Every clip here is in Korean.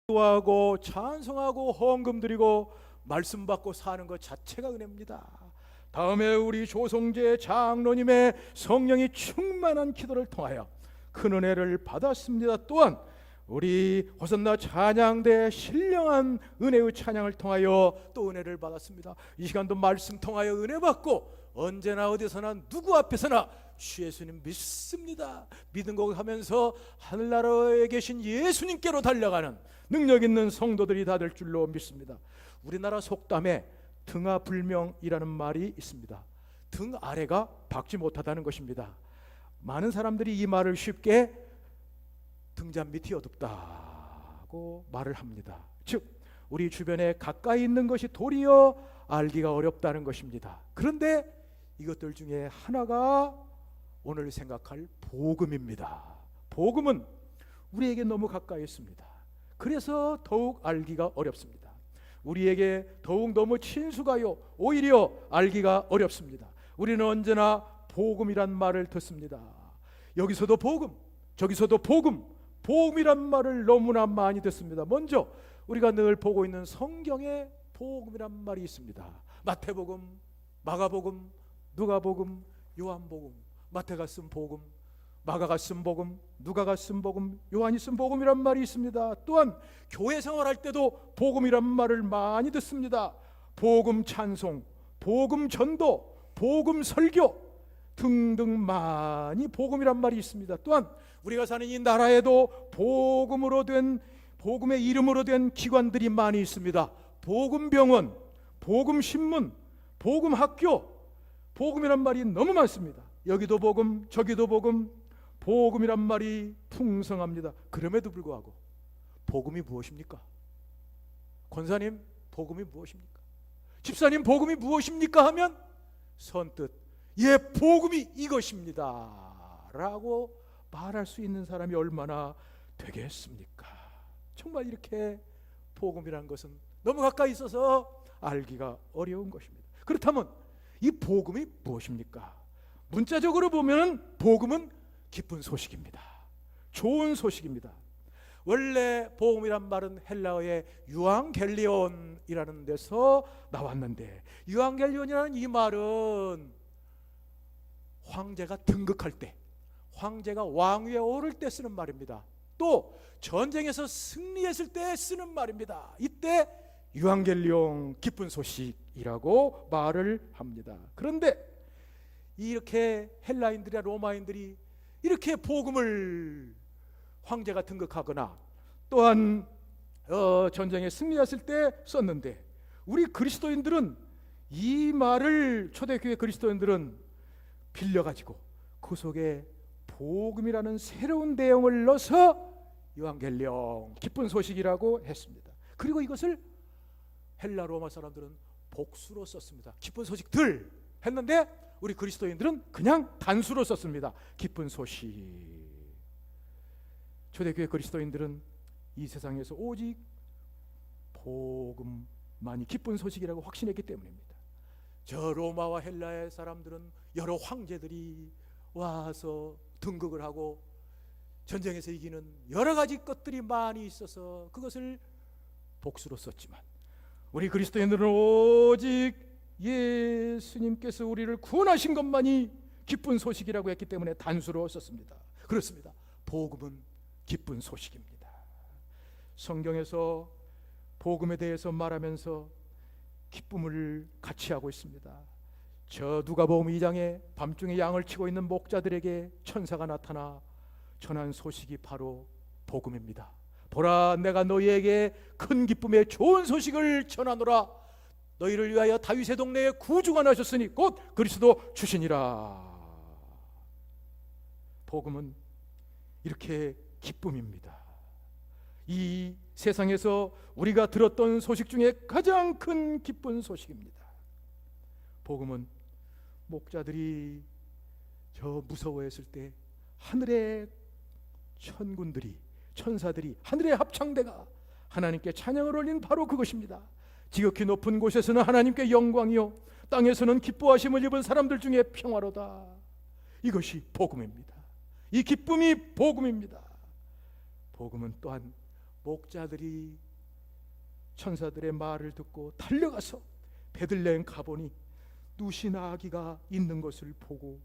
기도하고 찬송하고 헌금 드리고 말씀 받고 사는 것 자체가 은혜입니다. 다음에 우리 조성재 장로님의 성령이 충만한 기도를 통하여 큰 은혜를 받았습니다. 또한 우리 호산나 찬양대 신령한 은혜의 찬양을 통하여 또 은혜를 받았습니다. 이 시간도 말씀 통하여 은혜 받고 언제나 어디서나 누구 앞에서나 주 예수님 믿습니다, 믿은 고백하면서 하늘나라에 계신 예수님께로 달려가는 능력 있는 성도들이 다 될 줄로 믿습니다. 우리나라 속담에 등하불명이라는 말이 있습니다. 등 아래가 박지 못하다는 것입니다. 많은 사람들이 이 말을 쉽게 등잔 밑이 어둡다고 말을 합니다. 즉 우리 주변에 가까이 있는 것이 도리어 알기가 어렵다는 것입니다. 그런데 이것들 중에 하나가 오늘 생각할 복음입니다. 복음은 우리에게 너무 가까이 있습니다. 그래서 더욱 알기가 어렵습니다. 우리에게 더욱 너무 친숙하여 오히려 알기가 어렵습니다. 우리는 언제나 복음이란 말을 듣습니다. 여기서도 복음, 저기서도 복음, 복음이란 말을 너무나 많이 듣습니다. 먼저 우리가 늘 보고 있는 성경에 복음이란 말이 있습니다. 마태복음, 마가복음, 누가복음, 요한복음. 마태가 쓴 복음, 마가가 쓴 복음, 누가가 쓴 복음, 요한이 쓴 복음이란 말이 있습니다. 또한 교회 생활할 때도 복음이란 말을 많이 듣습니다. 복음 찬송, 복음 전도, 복음 설교 등등 많이 복음이란 말이 있습니다. 또한 우리가 사는 이 나라에도 복음으로 된, 복음의 이름으로 된 기관들이 많이 있습니다. 복음병원, 복음신문, 복음학교, 복음이란 말이 너무 많습니다. 여기도 복음, 저기도 복음, 복음이란 말이 풍성합니다. 그럼에도 불구하고 복음이 무엇입니까? 권사님, 복음이 무엇입니까? 집사님, 복음이 무엇입니까? 하면 선뜻 예, 복음이 이것입니다 라고 말할 수 있는 사람이 얼마나 되겠습니까? 정말 이렇게 복음이란 것은 너무 가까이 있어서 알기가 어려운 것입니다. 그렇다면 이 복음이 무엇입니까? 문자적으로 보면 복음은 기쁜 소식입니다. 좋은 소식입니다. 원래 복음이란 말은 헬라어의 유앙겔리온이라는 데서 나왔는데, 유앙겔리온이라는 이 말은 황제가 등극할 때, 황제가 왕위에 오를 때 쓰는 말입니다. 또 전쟁에서 승리했을 때 쓰는 말입니다. 이때 유앙겔리온, 기쁜 소식이라고 말을 합니다. 그런데 이렇게 헬라인들이나 로마인들이 이렇게 복음을 황제가 등극하거나 또한 전쟁에 승리했을 때 썼는데, 우리 그리스도인들은 이 말을, 초대교회 그리스도인들은 빌려가지고 그 속에 복음이라는 새로운 내용을 넣어서 유앙겔리온, 기쁜 소식이라고 했습니다. 그리고 이것을 헬라 로마 사람들은 복수로 썼습니다. 기쁜 소식들 했는데 우리 그리스도인들은 그냥 단수로 썼습니다. 기쁜 소식. 초대교회 그리스도인들은 이 세상에서 오직 복음만이 기쁜 소식이라고 확신했기 때문입니다. 저 로마와 헬라의 사람들은 여러 황제들이 와서 등극을 하고 전쟁에서 이기는 여러 가지 것들이 많이 있어서 그것을 복수로 썼지만, 우리 그리스도인들은 오직 예수님께서 우리를 구원하신 것만이 기쁜 소식이라고 했기 때문에 단수로 썼습니다. 그렇습니다. 복음은 기쁜 소식입니다. 성경에서 복음에 대해서 말하면서 기쁨을 같이 하고 있습니다. 저 누가복음 2장에 밤중에 양을 치고 있는 목자들에게 천사가 나타나 전한 소식이 바로 복음입니다. 보라, 내가 너희에게 큰 기쁨의 좋은 소식을 전하노라. 너희를 위하여 다윗의 동네에 구주가 나셨으니 곧 그리스도 주시니라. 복음은 이렇게 기쁨입니다. 이 세상에서 우리가 들었던 소식 중에 가장 큰 기쁜 소식입니다. 복음은 목자들이 저 무서워했을 때 하늘의 천군들이, 천사들이, 하늘의 합창대가 하나님께 찬양을 올린 바로 그것입니다. 지극히 높은 곳에서는 하나님께 영광이요, 땅에서는 기뻐하심을 입은 사람들 중에 평화로다. 이것이 복음입니다. 이 기쁨이 복음입니다. 복음은 또한 목자들이 천사들의 말을 듣고 달려가서 베들레헴 가보니 누신 아기가 있는 것을 보고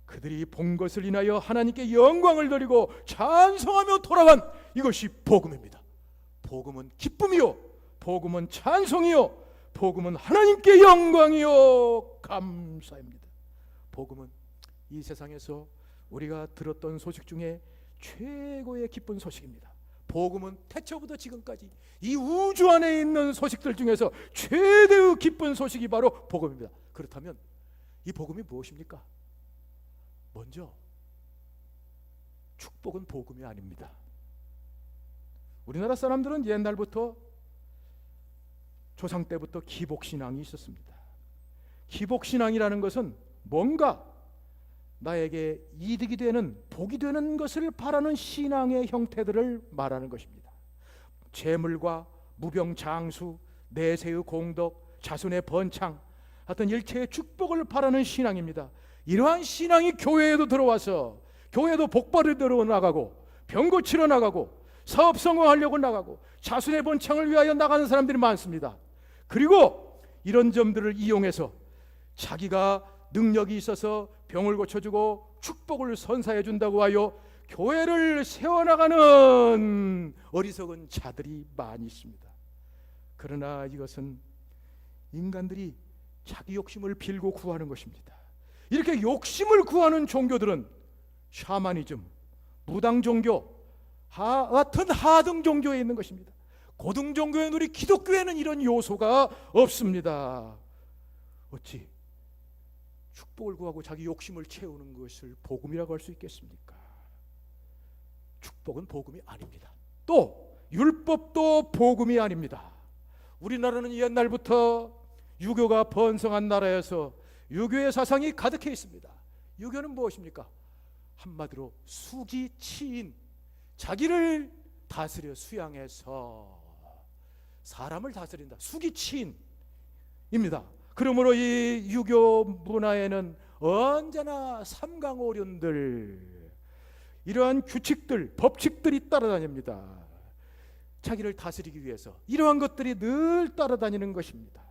그들이 본 것을 인하여 하나님께 영광을 돌리고 찬송하며 돌아간 이것이 복음입니다. 복음은 기쁨이요, 복음은 찬송이요, 복음은 하나님께 영광이요 감사입니다. 복음은 이 세상에서 우리가 들었던 소식 중에 최고의 기쁜 소식입니다. 복음은 태초부터 지금까지 이 우주 안에 있는 소식들 중에서 최대의 기쁜 소식이 바로 복음입니다. 그렇다면 이 복음이 무엇입니까? 먼저 축복은 복음이 아닙니다. 우리나라 사람들은 옛날부터 조상 때부터 기복신앙이 있었습니다. 기복신앙이라는 것은 뭔가 나에게 이득이 되는, 복이 되는 것을 바라는 신앙의 형태들을 말하는 것입니다. 재물과 무병장수, 내세의 공덕, 자손의 번창, 하여튼 일체의 축복을 바라는 신앙입니다. 이러한 신앙이 교회에도 들어와서 교회도 복받으러 나가고 병 고치러 나가고 사업 성공하려고 나가고 자손의 번창을 위하여 나가는 사람들이 많습니다. 그리고 이런 점들을 이용해서 자기가 능력이 있어서 병을 고쳐주고 축복을 선사해 준다고 하여 교회를 세워나가는 어리석은 자들이 많이 있습니다. 그러나 이것은 인간들이 자기 욕심을 빌고 구하는 것입니다. 이렇게 욕심을 구하는 종교들은 샤머니즘, 무당 종교 같은 하등 종교에 있는 것입니다. 고등 종교에 우리 기독교에는 이런 요소가 없습니다. 어찌 축복을 구하고 자기 욕심을 채우는 것을 복음이라고 할 수 있겠습니까? 축복은 복음이 아닙니다. 또 율법도 복음이 아닙니다. 우리나라는 옛날부터 유교가 번성한 나라여서 유교의 사상이 가득해 있습니다. 유교는 무엇입니까? 한마디로 수기치인, 자기를 다스려 수양해서 사람을 다스린다. 수기치인입니다. 그러므로 이 유교 문화에는 언제나 삼강오륜들, 이러한 규칙들, 법칙들이 따라다닙니다. 자기를 다스리기 위해서 이러한 것들이 늘 따라다니는 것입니다.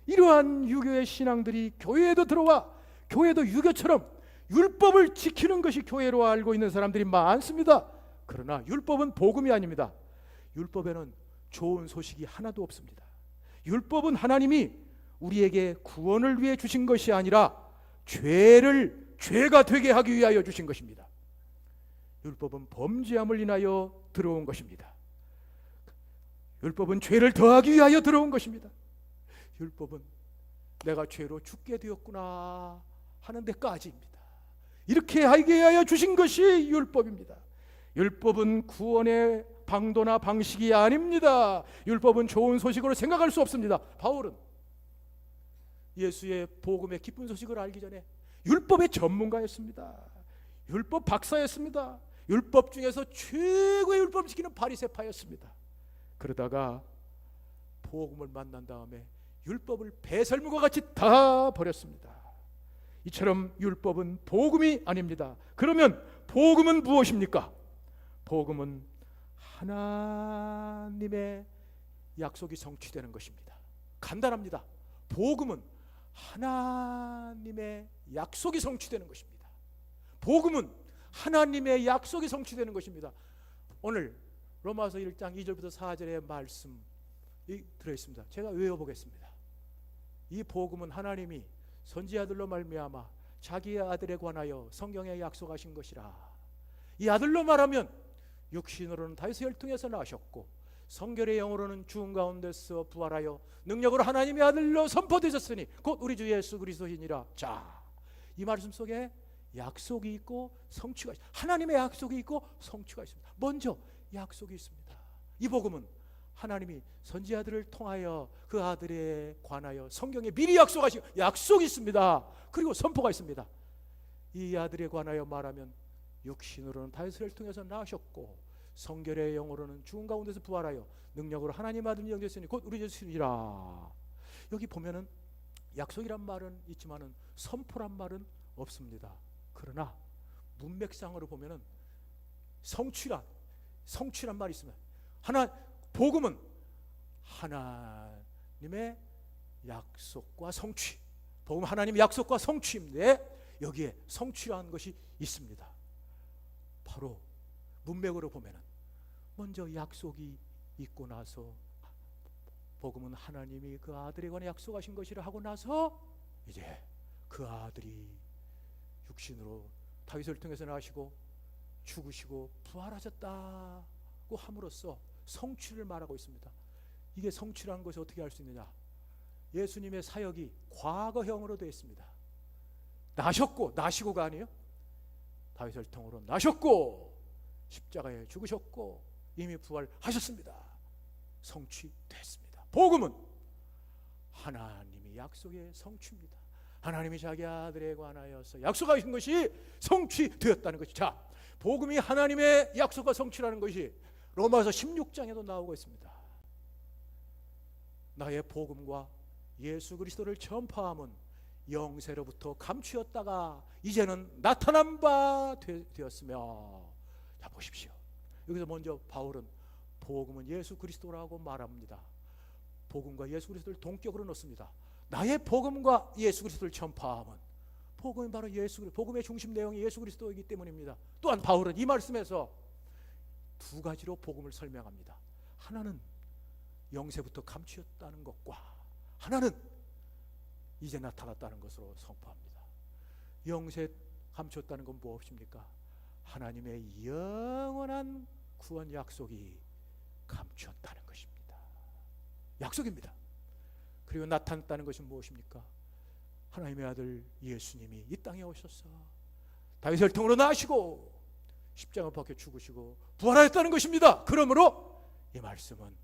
이러한 유교의 신앙들이 교회에도 들어와 교회도 유교처럼 율법을 지키는 것이 교회로 알고 있는 사람들이 많습니다. 그러나 율법은 복음이 아닙니다. 율법에는 좋은 소식이 하나도 없습니다. 율법은 하나님이 우리에게 구원을 위해 주신 것이 아니라 죄가 되게 하기 위하여 주신 것입니다. 율법은 범죄함을 인하여 들어온 것입니다. 율법은 죄를 더하기 위하여 들어온 것입니다. 율법은 내가 죄로 죽게 되었구나 하는 데까지입니다. 이렇게 하게 하여 주신 것이 율법입니다. 율법은 구원의 방도나 방식이 아닙니다. 율법은 좋은 소식으로 생각할 수 없습니다. 바울은 예수의 복음의 기쁜 소식을 알기 전에 율법의 전문가였습니다. 율법 박사였습니다. 율법 중에서 최고의 율법을 지키는 바리새파였습니다. 그러다가 복음을 만난 다음에 율법을 배설물과 같이 다 버렸습니다. 이처럼 율법은 복음이 아닙니다. 그러면 복음은 무엇입니까? 복음은 하나님의 약속이 성취되는 것입니다. 간단합니다. 복음은 하나님의 약속이 성취되는 것입니다. 복음은 하나님의 약속이 성취되는 것입니다. 오늘 로마서 1장 2절부터 4절의 말씀이 들어있습니다. 제가 외워보겠습니다. 이 복음은 하나님이 선지자들로 말미암아 자기의 아들에 관하여 성경에 약속하신 것이라. 이 아들로 말하면 육신으로는 다윗의 혈통에서 나셨고 성결의 영으로는 죽은 가운데서 부활하여 능력으로 하나님의 아들로 선포되셨으니 곧 우리 주 예수 그리스도이니라. 자, 이 말씀 속에 약속이 있고 성취가 있습니다. 하나님의 약속이 있고 성취가 있습니다. 먼저 약속이 있습니다. 이 복음은 하나님이 선지자들을 통하여 그 아들에 관하여 성경에 미리 약속하신 약속이 있습니다. 그리고 선포가 있습니다. 이 아들에 관하여 말하면 육신으로는 다윗을 통해서 나셨고 성결의 영으로는 죽은 가운데서 부활하여 능력으로 하나님 아들이 영되었으니 곧 우리 예수니라. 여기 보면은 약속이란 말은 있지만은 선포란 말은 없습니다. 그러나 문맥상으로 보면은 성취란 말이 있습니다. 복음은 하나님의 약속과 성취. 복음 하나님의 약속과 성취인데 여기에 성취라는 것이 있습니다. 바로 문맥으로 보면은 먼저 약속이 있고 나서 복음은 하나님이 그 아들에 관해 약속하신 것이라 하고 나서 이제 그 아들이 육신으로 다윗을 통해서 나시고 죽으시고 부활하셨다고 함으로써 성취를 말하고 있습니다. 이게 성취라는 것을 어떻게 알 수 있느냐? 예수님의 사역이 과거형으로 되어 있습니다. 나시고가 아니에요. 다윗을 통으로 나셨고 십자가에 죽으셨고 이미 부활하셨습니다. 성취됐습니다. 복음은 하나님이 약속의 성취입니다. 하나님이 자기 아들에 관하여서 약속하신 것이 성취되었다는 것이, 자, 복음이 하나님의 약속과 성취라는 것이 로마서 16장에도 나오고 있습니다. 나의 복음과 예수 그리스도를 전파함은 영세로부터 감추었다가 이제는 나타난 바 되었으며, 자 보십시오. 여기서 먼저 바울은 복음은 예수 그리스도라고 말합니다. 복음과 예수 그리스도를 동격으로 넣습니다. 나의 복음과 예수 그리스도를 전파함은, 복음이 바로 복음의 중심 내용이 예수 그리스도이기 때문입니다. 또한 바울은 이 말씀에서 두 가지로 복음을 설명합니다. 하나는 영세부터 감추었다는 것과 하나는 이제 나타났다는 것으로 선포합니다. 영세 감추었다는 건 무엇입니까? 하나님의 영원한 구원 약속이 감추었다는 것입니다. 약속입니다. 그리고 나타났다는 것은 무엇입니까? 하나님의 아들 예수님이 이 땅에 오셔서 다윗을 통으로 나시고 십자가 박혀 죽으시고 부활하였다는 것입니다. 그러므로 이 말씀은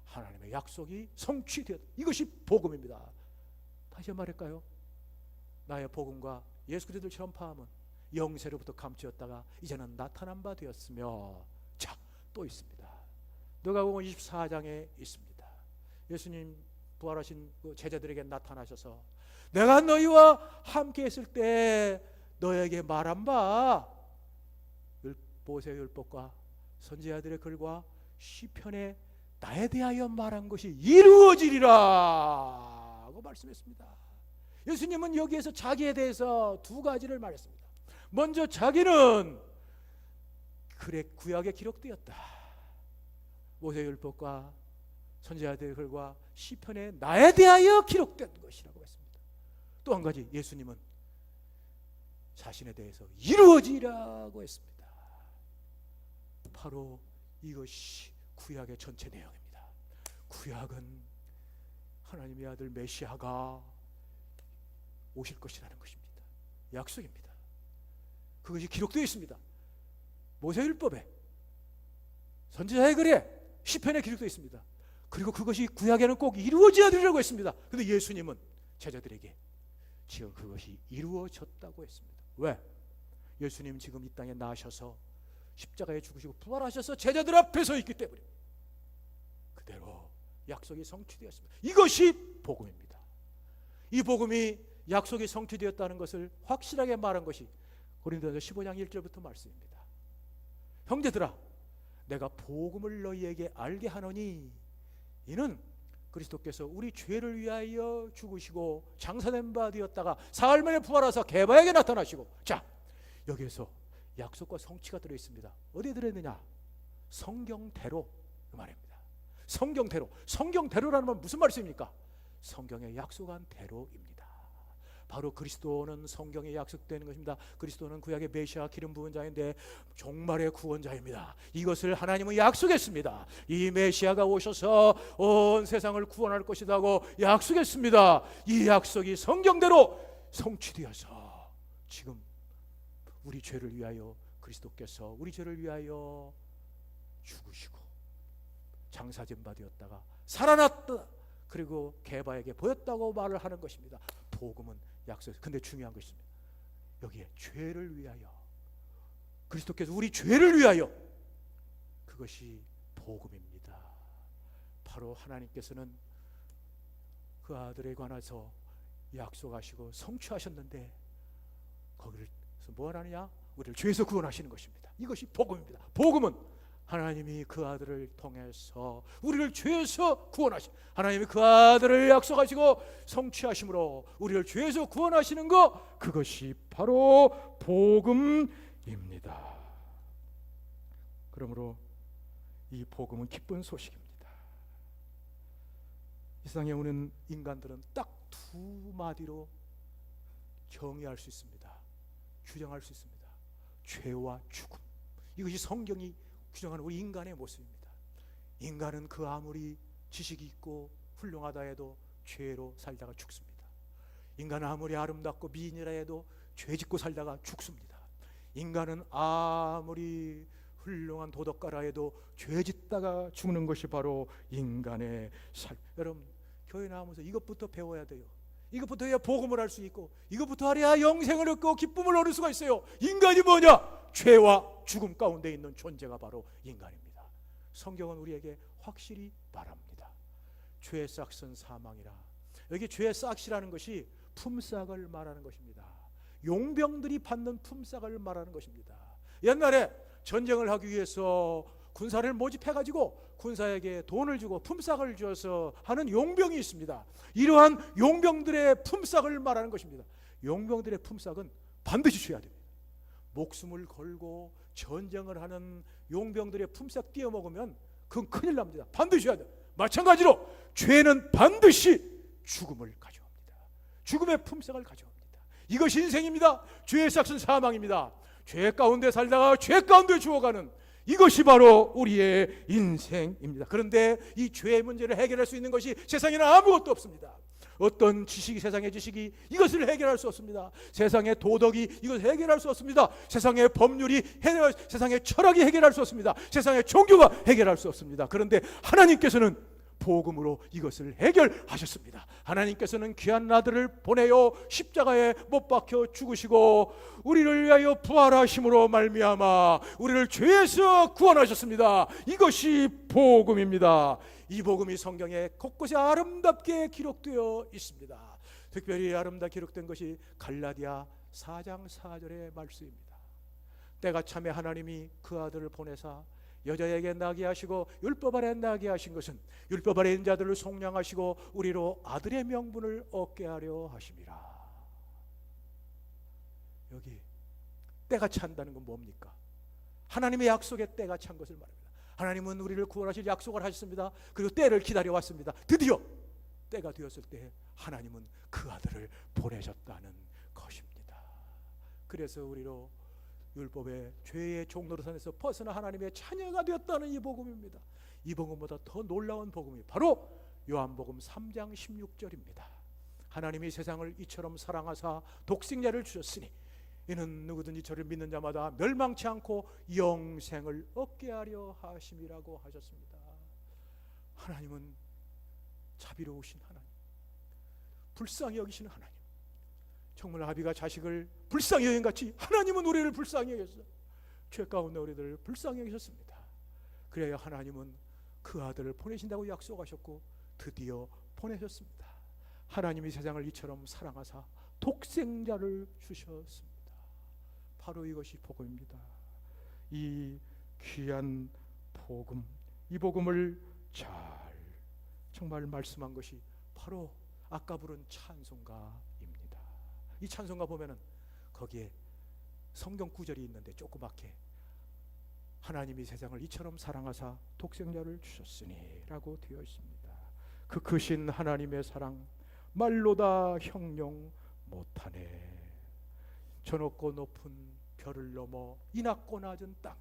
하나님의 약속이 성취되었다. 이것이 복음입니다. 다시 말할까요? 나의 복음과 예수 그리스도를 전파함은 영세로부터 감추었다가 이제는 나타난 바 되었으며, 자, 또 있습니다. 누가복음 24장에 있습니다. 예수님 부활하신 그 제자들에게 나타나셔서 내가 너희와 함께 있을 때 너에게 말한 바 모세의 율법과 선지자들의 글과 시편에 나에 대하여 말한 것이 이루어지리라 하고 말씀했습니다. 예수님은 여기에서 자기에 대해서 두 가지를 말했습니다. 먼저 자기는 그래 구약에 기록되었다. 모세의 율법과 선지자들의 글과 시편에 나에 대하여 기록된 것이라고 했습니다. 또 한 가지, 예수님은 자신에 대해서 이루어지라고 했습니다. 바로 이것이 구약의 전체 내용입니다. 구약은 하나님의 아들 메시아가 오실 것이라는 것입니다. 약속입니다. 그것이 기록되어 있습니다. 모세율법에, 선지자의 글에, 시편에 기록되어 있습니다. 그리고 그것이 구약에는 꼭 이루어져야 되려고 했습니다. 그런데 예수님은 제자들에게 지금 그것이 이루어졌다고 했습니다. 왜? 예수님 지금 이 땅에 나셔서 십자가에 죽으시고 부활하셔서 제자들 앞에 서 있기 때문에 그대로 약속이 성취되었습니다. 이것이 복음입니다. 이 복음이 약속이 성취되었다는 것을 확실하게 말한 것이 고린도전서 15장 1절부터 말씀입니다. 형제들아, 내가 복음을 너희에게 알게 하노니 이는 그리스도께서 우리 죄를 위하여 죽으시고 장사된 바 되었다가 사흘 만에 부활하사 게바에게 나타나시고, 자, 여기에서 약속과 성취가 들어있습니다. 어디에 들어있느냐? 성경대로 그 말입니다. 성경대로. 성경대로라는 건 무슨 말씀입니까? 성경에 약속한 대로입니다. 바로 그리스도는 성경에 약속되는 것입니다. 그리스도는 구약의 메시아 기름 부은 자인데 종말의 구원자입니다. 이것을 하나님은 약속했습니다. 이 메시아가 오셔서 온 세상을 구원할 것이라고 약속했습니다. 이 약속이 성경대로 성취되어서 지금 우리 죄를 위하여 그리스도께서 우리 죄를 위하여 죽으시고 장사진 바 되었다가 살아났다. 그리고 게바에게 보였다고 말을 하는 것입니다. 복음은 약속. 근데 중요한 것이 있습니다. 여기에 죄를 위하여, 그리스도께서 우리 죄를 위하여, 그것이 복음입니다. 바로 하나님께서는 그 아들에 관해서 약속하시고 성취하셨는데 거기를 뭐 하느냐? 우리를 죄에서 구원하시는 것입니다. 이것이 복음입니다. 복음은 하나님이 그 아들을 통해서 우리를 죄에서 구원하시, 하나님이 그 아들을 약속하시고 성취하심으로 우리를 죄에서 구원하시는 것, 그것이 바로 복음입니다. 그러므로 이 복음은 기쁜 소식입니다. 이 세상에 오는 인간들은 딱 두 마디로 정의할 수 있습니다. 규정할 수 있습니다. 죄와 죽음. 이것이 성경이 규정하는 우리 인간의 모습입니다. 인간은 그 아무리 지식이 있고 훌륭하다 해도 죄로 살다가 죽습니다. 인간은 아무리 아름답고 미인이라 해도 죄 짓고 살다가 죽습니다. 인간은 아무리 훌륭한 도덕가라 해도 죄 짓다가 죽는 것이 바로 인간의 삶. 여러분, 교회 나오면서 이것부터 배워야 돼요. 이것부터 해야 복음을 할 수 있고, 이것부터 하려야 영생을 얻고 기쁨을 얻을 수가 있어요. 인간이 뭐냐? 죄와 죽음 가운데 있는 존재가 바로 인간입니다. 성경은 우리에게 확실히 말합니다. 죄의 싹은 사망이라. 여기 죄의 싹이라는 것이 품삯을 말하는 것입니다. 용병들이 받는 품삯을 말하는 것입니다. 옛날에 전쟁을 하기 위해서 군사를 모집해가지고 군사에게 돈을 주고 품삯을 줘서 하는 용병이 있습니다. 이러한 용병들의 품삯을 말하는 것입니다. 용병들의 품삯은 반드시 줘야 됩니다. 목숨을 걸고 전쟁을 하는 용병들의 품삯 띄어먹으면 그건 큰일 납니다. 반드시 줘야 돼요. 마찬가지로 죄는 반드시 죽음을 가져옵니다. 죽음의 품삯을 가져옵니다. 이것이 인생입니다. 죄의 싹은 사망입니다. 죄 가운데 살다가 죄 가운데 죽어가는 이것이 바로 우리의 인생입니다. 그런데 이 죄의 문제를 해결할 수 있는 것이 세상에는 아무것도 없습니다. 어떤 지식이, 세상의 지식이 이것을 해결할 수 없습니다. 세상의 도덕이 이것을 해결할 수 없습니다. 세상의 법률이 세상의 철학이 해결할 수 없습니다. 세상의 종교가 해결할 수 없습니다. 그런데 하나님께서는 복음으로 이것을 해결하셨습니다. 하나님께서는 귀한 아들을 보내어 십자가에 못 박혀 죽으시고 우리를 위하여 부활하심으로 말미암아 우리를 죄에서 구원하셨습니다. 이것이 복음입니다. 이 복음이 성경에 곳곳에 아름답게 기록되어 있습니다. 특별히 아름답게 기록된 것이 갈라디아 4장 4절의 말씀입니다. 때가 참에 하나님이 그 아들을 보내사 여자에게 나게 하시고 율법 아래 나게 하신 것은 율법 아래 있는 자들을 속량하시고 우리로 아들의 명분을 얻게 하려 하심이라. 여기 때가 찬다는 건 뭡니까? 하나님의 약속의 때가 찬 것을 말합니다. 하나님은 우리를 구원하실 약속을 하셨습니다. 그리고 때를 기다려왔습니다. 드디어 때가 되었을 때 하나님은 그 아들을 보내셨다는 것입니다. 그래서 우리로 율법의 죄의 종노릇에서 벗어나 하나님의 자녀가 되었다는 이 복음입니다. 이 복음보다 더 놀라운 복음이 바로 요한복음 3장 16절입니다. 하나님이 세상을 이처럼 사랑하사 독생자를 주셨으니 이는 누구든지 저를 믿는 자마다 멸망치 않고 영생을 얻게 하려 하심이라고 하셨습니다. 하나님은 자비로우신 하나님, 불쌍히 여기시는 하나님. 정말 아비가 자식을 불쌍히 여긴같이 하나님은 우리를 불쌍히 여겼어요. 죄 가운데 우리들을 불쌍히 여기셨습니다. 그래야 하나님은 그 아들을 보내신다고 약속하셨고 드디어 보내셨습니다. 하나님이 세상을 이처럼 사랑하사 독생자를 주셨습니다. 바로 이것이 복음입니다. 이 귀한 복음, 이 복음을 잘 정말 말씀한 것이 바로 아까 부른 찬송가입니다. 이 찬송가 보면은 거기에 성경 구절이 있는데 조그맣게 하나님이 세상을 이처럼 사랑하사 독생자를 주셨으니 라고 되어 있습니다. 그 크신 하나님의 사랑 말로 다 형용 못하네. 저 높고 높은 별을 넘어 이 낮고 낮은 땅에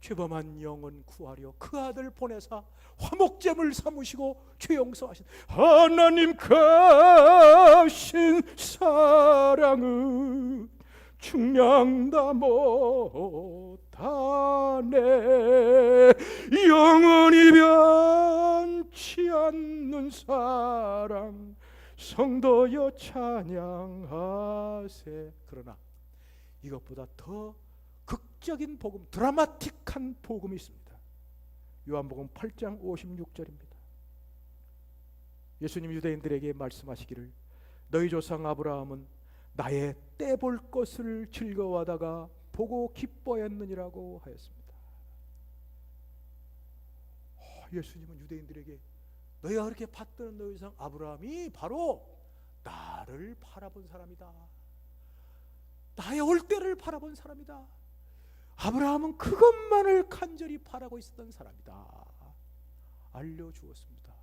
죄범한 영혼 구하려 그 아들 보내사 화목제물 삼으시고 죄 용서하신 하나님 크신 사랑은 측량다 못하네. 영원히 변치 않는 사랑 성도여 찬양하세. 그러나 이것보다 더 극적인 복음, 드라마틱한 복음이 있습니다. 요한복음 8장 56절입니다. 예수님 유대인들에게 말씀하시기를 너희 조상 아브라함은 나의 때 볼 것을 즐거워하다가 보고 기뻐했느니라고 하였습니다. 예수님은 유대인들에게 너희가 그렇게 받드는 너 이상 아브라함이 바로 나를 바라본 사람이다. 나의 올 때를 바라본 사람이다. 아브라함은 그것만을 간절히 바라고 있었던 사람이다. 알려주었습니다.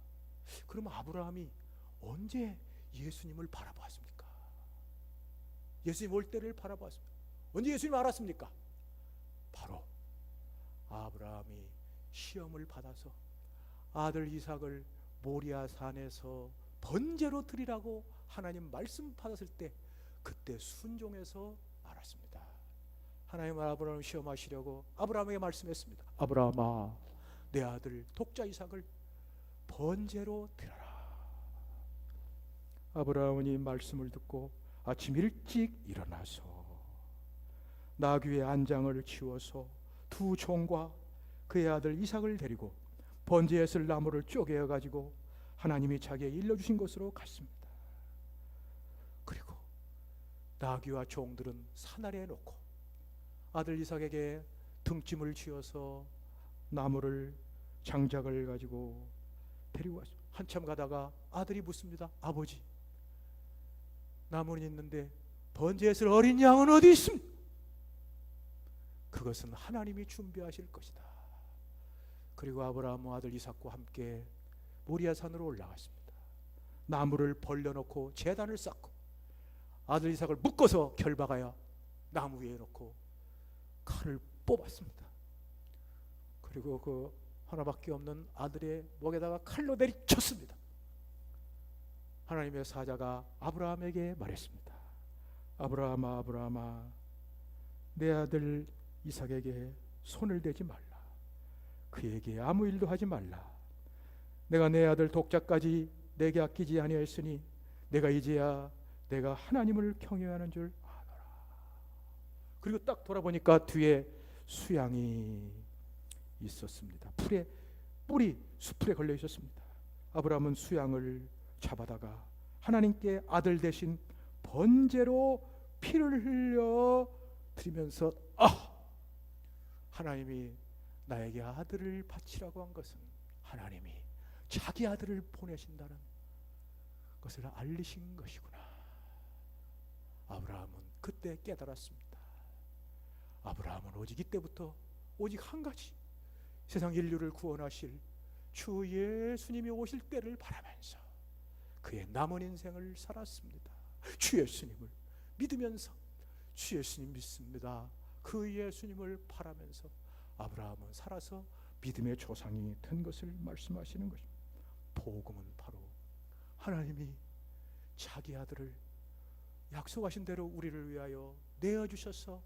그럼 아브라함이 언제 예수님을 바라보았습니까? 예수님 올 때를 바라보았습니다. 언제 예수님을 알았습니까? 바로 아브라함이 시험을 받아서 아들 이삭을 모리아 산에서 번제로 드리라고 하나님 말씀 받았을 때, 그때 순종해서 알았습니다. 하나님은 아브라함을 시험하시려고 아브라함에게 말씀했습니다. 아브라함아, 내 아들 독자 이삭을 번제로 드려라. 아브라함은 이 말씀을 듣고 아침 일찍 일어나서 나귀의 안장을 치워서 두 종과 그의 아들 이삭을 데리고 번제에 쓸 나무를 쪼개어 가지고 하나님이 자기에게 일러주신 곳으로 갔습니다. 그리고 나귀와 종들은 산 아래에 놓고 아들 이삭에게 등짐을 쥐어서 나무를 장작을 가지고 데리고 왔어요. 한참 가다가 아들이 묻습니다. 아버지, 나무는 있는데 번제에 쓸 어린 양은 어디 있습니까? 그것은 하나님이 준비하실 것이다. 그리고 아브라함은 아들 이삭과 함께 모리아 산으로 올라갔습니다. 나무를 벌려놓고 제단을 쌓고 아들 이삭을 묶어서 결박하여 나무 위에 놓고 칼을 뽑았습니다. 그리고 그 하나밖에 없는 아들의 목에다가 칼로 내리쳤습니다. 하나님의 사자가 아브라함에게 말했습니다. 아브라함아, 아브라함아, 내 아들 이삭에게 손을 대지 말라. 그에게 아무 일도 하지 말라. 내가 내 아들 독자까지 내게 아끼지 아니하였으니 내가 이제야 내가 하나님을 경외하는 줄 아노라. 그리고 딱 돌아보니까 뒤에 수양이 있었습니다. 뿔이 수풀에 걸려 있었습니다. 아브라함은 수양을 잡아다가 하나님께 아들 대신 번제로 피를 흘려 드리면서 하나님이 나에게 아들을 바치라고 한 것은 하나님이 자기 아들을 보내신다는 것을 알리신 것이구나. 아브라함은 그때 깨달았습니다. 아브라함은 오직 이때부터 오직 한 가지, 세상 인류를 구원하실 주 예수님이 오실 때를 바라면서 그의 남은 인생을 살았습니다. 주 예수님을 믿으면서 주 예수님 믿습니다. 그 예수님을 바라면서 아브라함은 살아서 믿음의 조상이 된 것을 말씀하시는 것입니다. 복음은 바로 하나님이 자기 아들을 약속하신 대로 우리를 위하여 내어주셔서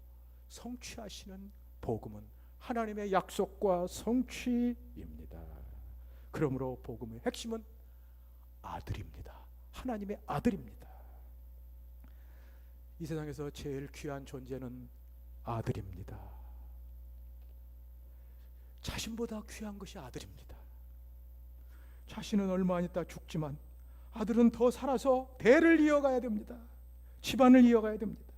성취하시는 복음은 하나님의 약속과 성취입니다. 그러므로 복음의 핵심은 아들입니다. 하나님의 아들입니다. 이 세상에서 제일 귀한 존재는 아들입니다. 자신보다 귀한 것이 아들입니다. 자신은 얼마 안 있다 죽지만 아들은 더 살아서 대를 이어가야 됩니다. 집안을 이어가야 됩니다.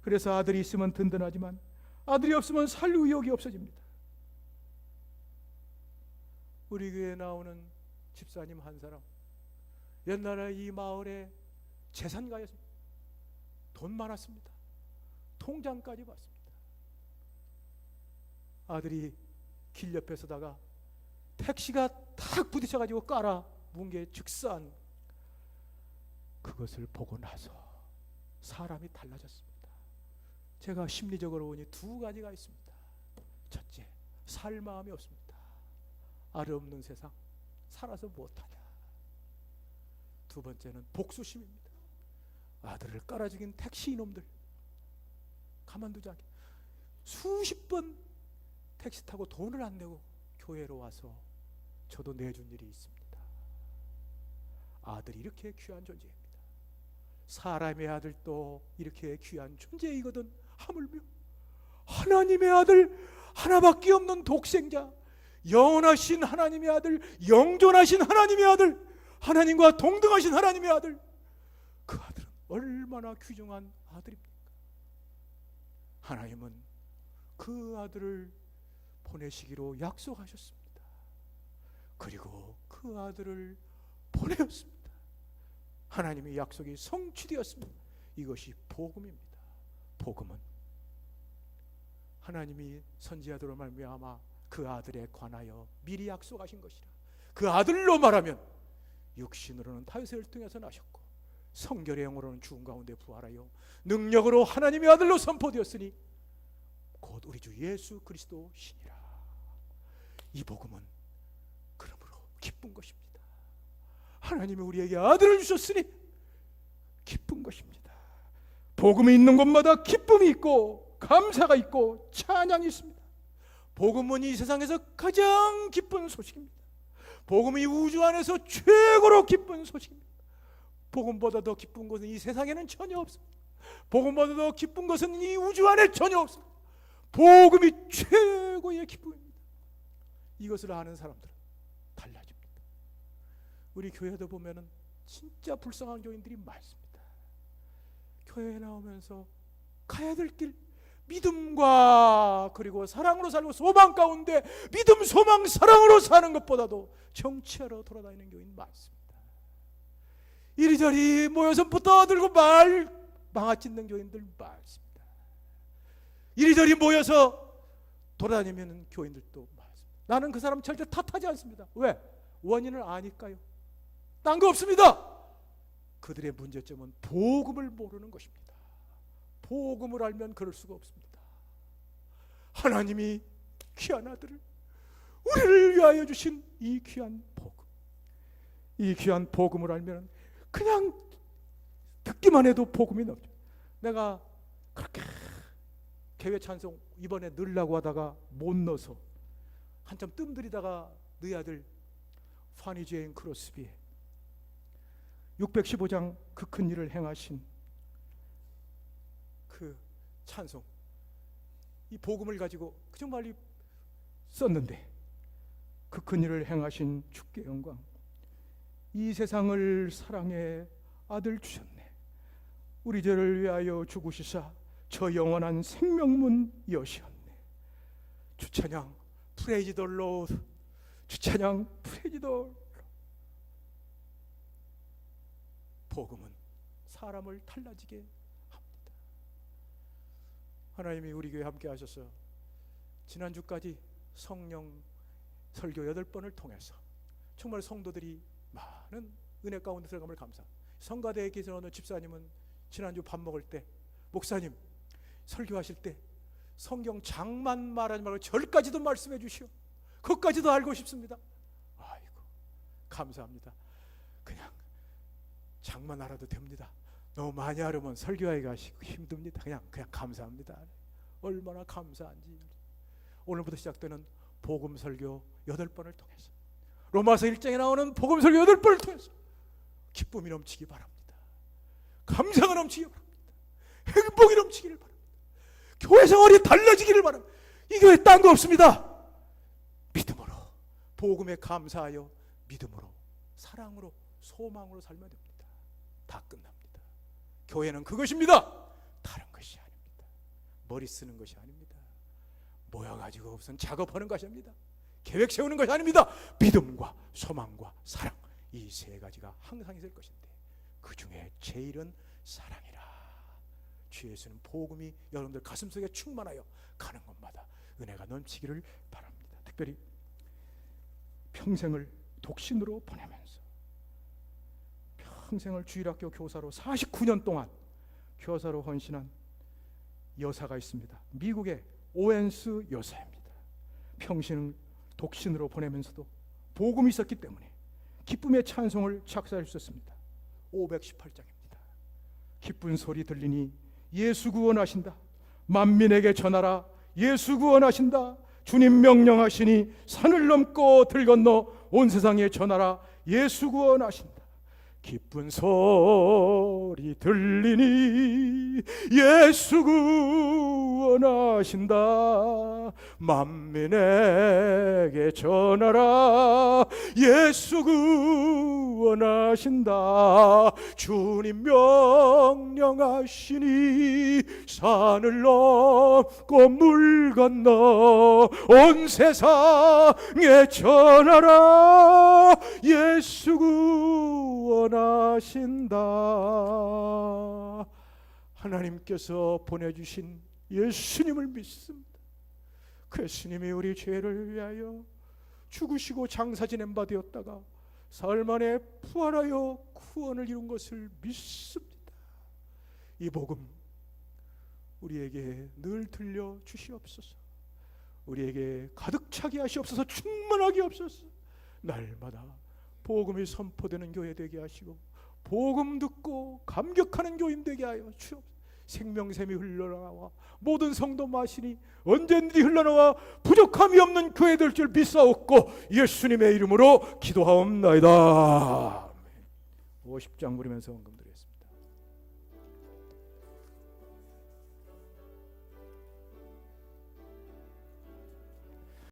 그래서 아들이 있으면 든든하지만 아들이 없으면 살 의욕이 없어집니다. 우리 교회에 나오는 집사님 한 사람, 옛날에 이 마을에 재산가였습니다. 돈 많았습니다. 통장까지 받습니다. 아들이 길 옆에 서다가 택시가 탁 부딪혀가지고 깔아 문 게 즉사한 그것을 보고 나서 사람이 달라졌습니다. 제가 심리적으로 보니 두 가지가 있습니다. 첫째, 살 마음이 없습니다. 아들 없는 세상 살아서 못하냐. 두 번째는 복수심입니다. 아들을 깔아 죽인 택시 이놈들 가만두지 않게 수십 번 택시 타고 돈을 안 내고 교회로 와서 저도 내준 일이 있습니다. 아들이 이렇게 귀한 존재입니다. 사람의 아들도 이렇게 귀한 존재이거든. 하물며 하나님의 아들, 하나밖에 없는 독생자, 영원하신 하나님의 아들, 영존하신 하나님의 아들, 하나님과 동등하신 하나님의 아들, 그 아들은 얼마나 귀중한 아들입니까? 하나님은 그 아들을 보내시기로 약속하셨습니다. 그리고 그 아들을 보내었습니다. 하나님의 약속이 성취되었습니다. 이것이 복음입니다. 복음은 하나님이 선지자들로 말미암아 그 아들에 관하여 미리 약속하신 것이라. 그 아들로 말하면 육신으로는 다윗의 혈통에서 나셨고 성결의 영으로는 죽은 가운데 부활하여 능력으로 하나님의 아들로 선포되었으니 곧 우리 주 예수 그리스도시니라. 이 복음은 그러므로 기쁜 것입니다. 하나님이 우리에게 아들을 주셨으니 기쁜 것입니다. 복음이 있는 곳마다 기쁨이 있고 감사가 있고 찬양이 있습니다. 복음은 이 세상에서 가장 기쁜 소식입니다. 복음이 우주 안에서 최고로 기쁜 소식입니다. 복음보다 더 기쁜 것은 이 세상에는 전혀 없습니다. 복음보다 더 기쁜 것은 이 우주 안에 전혀 없습니다. 복음이 최고의 기쁨입니다. 이것을 아는 사람들은 달라집니다. 우리 교회도 보면은 진짜 불쌍한 교인들이 많습니다. 교회에 나오면서 가야 될 길, 믿음과 그리고 사랑으로 살고 소망 가운데 믿음, 소망, 사랑으로 사는 것보다도 정치하러 돌아다니는 교인 많습니다. 이리저리 모여서 붙어들고 망아짓는 교인들 많습니다. 이리저리 모여서 돌아다니는 교인들도 많습니다. 나는 그 사람 절대 탓하지 않습니다. 왜? 원인을 아니까요. 딴 거 없습니다. 그들의 문제점은 복음을 모르는 것입니다. 복음을 알면 그럴 수가 없습니다. 하나님이 귀한 아들을 우리를 위하여 주신 이 귀한 복음, 이 귀한 복음을 알면 그냥 듣기만 해도 복음이 넘쳐. 내가 그렇게 개회 찬송 이번에 넣으려고 하다가 못 넣어서 한참 뜸들이다가 너희 아들 파니 제인 크로스비의 615장 그 큰 일을 행하신 그 찬송, 이 복음을 가지고 그저 빨리 썼는데, 그 큰 일을 행하신 주께 영광, 이 세상을 사랑해 아들 주셨네. 우리 죄를 위하여 죽으시사 저 영원한 생명문 여시었네. 주찬양 프레이즈 더 로드, 주찬양 프레이즈 더 로드. 복음은 사람을 달라지게 합니다. 하나님이 우리 교회 함께 하셔서 지난주까지 성령 설교 8번을 통해서 정말 성도들이 많은 은혜 가운데 들어감을 감사합니다. 성가대에 계시는 집사님은 지난주 밥 먹을 때 목사님 설교하실 때 성경 장만 말하지 말고 절까지도 말씀해 주시오. 그것까지도 알고 싶습니다. 아이고 감사합니다. 그냥 장만 알아도 됩니다. 너무 많이 알으면 설교하기가 힘듭니다. 그냥 감사합니다. 얼마나 감사한지. 오늘부터 시작되는 복음 설교 8번을 통해서, 로마서 1장에 나오는 복음 설교 8번을 통해서 기쁨이 넘치기 바랍니다. 감사가 넘치기 바랍니다. 행복이 넘치기를 바랍니다. 교회 생활이 달라지기를 바랍니다. 이 교회 딴 거 없습니다. 믿음으로, 복음에 감사하여 믿음으로, 사랑으로, 소망으로 살면 됩니다. 다 끝납니다. 교회는 그것입니다. 다른 것이 아닙니다. 머리 쓰는 것이 아닙니다. 모여가지고 우선 작업하는 것이 아닙니다. 계획 세우는 것이 아닙니다. 믿음과 소망과 사랑, 이 세 가지가 항상 있을 것인데 그 중에 제일은 사랑이라. 주 예수는 복음이 여러분들 가슴속에 충만하여 가는 곳마다 은혜가 넘치기를 바랍니다. 특별히 평생을 독신으로 보내면서 평생을 주일학교 교사로 49년 동안 교사로 헌신한 여사가 있습니다. 미국의 오웬스 여사입니다. 평생을 독신으로 보내면서도 복음이 있었기 때문에 기쁨의 찬송을 작사해 주셨습니다. 518장입니다. 기쁜 소리 들리니 예수 구원하신다. 만민에게 전하라. 예수 구원하신다. 주님 명령하시니 산을 넘고 들 건너 온 세상에 전하라. 예수 구원하신다. 기쁜 소리 들리니 예수 구원하신다. 만민에게 전하라. 예수 구원하신다. 주님 명령하시니 산을 넘고 물 건너 온 세상에 전하라. 예수 구원하신다. 하나님께서 보내주신 예수님을 믿습니다. 그 예수님이 우리 죄를 위하여 죽으시고 장사 지낸 바 되었다가 사흘 만에 부활하여 구원을 이룬 것을 믿습니다. 이 복음 우리에게 늘 들려 주시옵소서. 우리에게 가득 차게 하시옵소서. 충만하게 하옵소서. 날마다 복음이 선포되는 교회 되게 하시고 복음 듣고 감격하는 교인 되게 하여 주옵소서. 생명샘이 흘러나와 모든 성도 마시니 언제든지 흘러나와 부족함이 없는 교회 될 줄 믿사옵고 예수님의 이름으로 기도하옵나이다. 50장 부리면서 헌금드립니다.